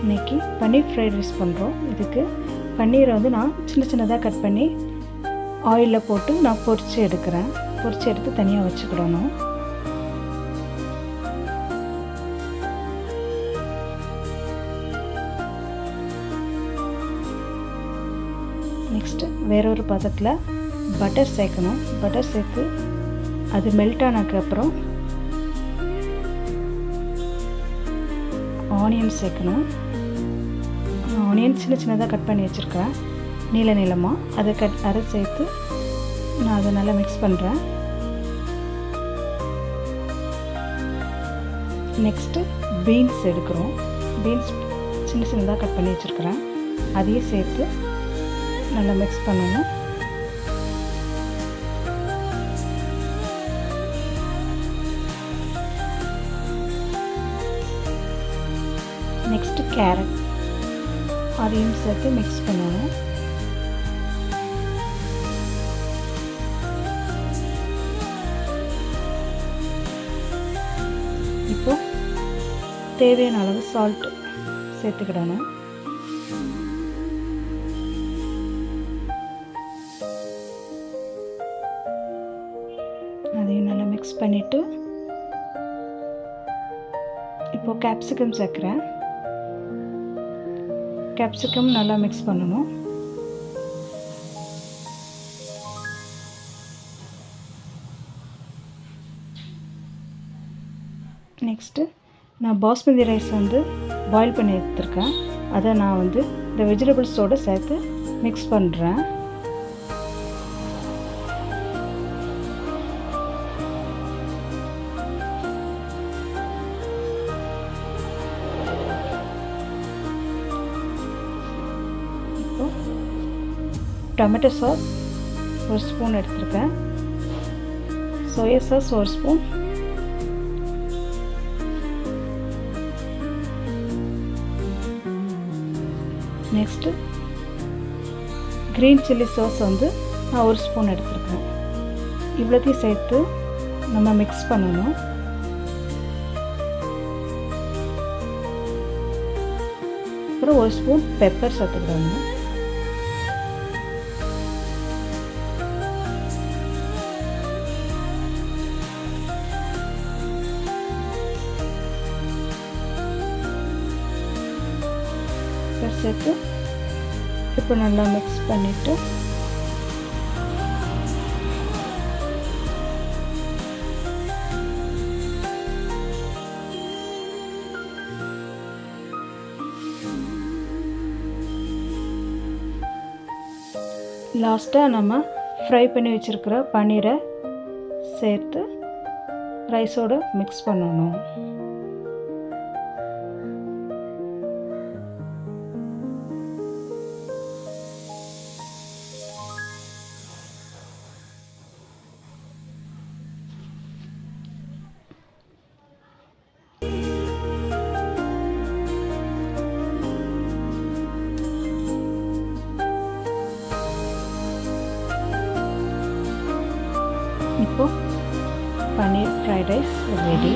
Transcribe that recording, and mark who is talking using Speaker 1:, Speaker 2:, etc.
Speaker 1: இன்றைக்கி பன்னீர் fried rice பண்ணுறோம். இதுக்கு பன்னீரை வந்து நான் சின்ன சின்னதாக கட் பண்ணி ஆயிலில் போட்டு நான் பொரித்து எடுக்கிறேன். பொரித்து எடுத்து தனியாக வச்சுக்கிடணும். நெக்ஸ்ட்டு வேறொரு பாத்திரத்தில் பட்டர் சேர்க்கணும். பட்டர் சேர்த்து அது மெல்ட் ஆனதுக்கப்புறம் ஆனியன் சேர்க்கணும். ஆனியன் சின்ன சின்னதாக கட் பண்ணி வச்சுருக்கேன், நீளமாக. அதை சேர்த்து நான் அதை நல்லா மிக்ஸ் பண்ணுறேன். நெக்ஸ்ட்டு பீன்ஸ் எடுக்கிறோம். பீன்ஸ் சின்ன சின்னதாக கட் பண்ணி வச்சுருக்கிறேன், அதையும் சேர்த்து நல்லா மிக்ஸ் பண்ணணும். நெக்ஸ்ட்டு கேரட், அதையும் சேர்த்து மிக்ஸ் பண்ணணும். இப்போ தேவையான அளவு சால்ட் சேர்த்துக்கிடணும். அதையும் நல்லா மிக்ஸ் பண்ணிவிட்டு இப்போது கேப்சிகம் சேர்க்குறேன். கேப்சிகம் நல்லா மிக்ஸ் பண்ணணும். நெக்ஸ்ட்டு நான் பாஸ்மதி ரைஸ் வந்து பாயில் பண்ணி எடுத்துருக்கேன். அதை நான் வந்து இந்த வெஜிடபிள்ஸோடு சேர்த்து மிக்ஸ் பண்ணுறேன். டொமேட்டோ சாஸ் ஒரு ஸ்பூன் எடுத்துருக்கேன். சோயா சாஸ் ஒரு spoon. Next green chilli sauce வந்து நான் ஒரு ஸ்பூன் எடுத்துருக்கேன். இவ்வளோத்தையும் சேர்த்து நம்ம மிக்ஸ் பண்ணணும். அப்புறம் ஒரு ஸ்பூன் பெப்பர் சேர்த்துக்கிடுவாங்க. சேர்த்து இப்போ நல்லா மிக்ஸ் பண்ணிவிட்டு லாஸ்ட்டாக நம்ம ஃப்ரை பண்ணி வச்சுருக்கிற பன்னீரை சேர்த்து ரைஸோடு மிக்ஸ் பண்ணணும். இப்போ பன்னீர் ஃப்ரைட் ரைஸ் ரெடி.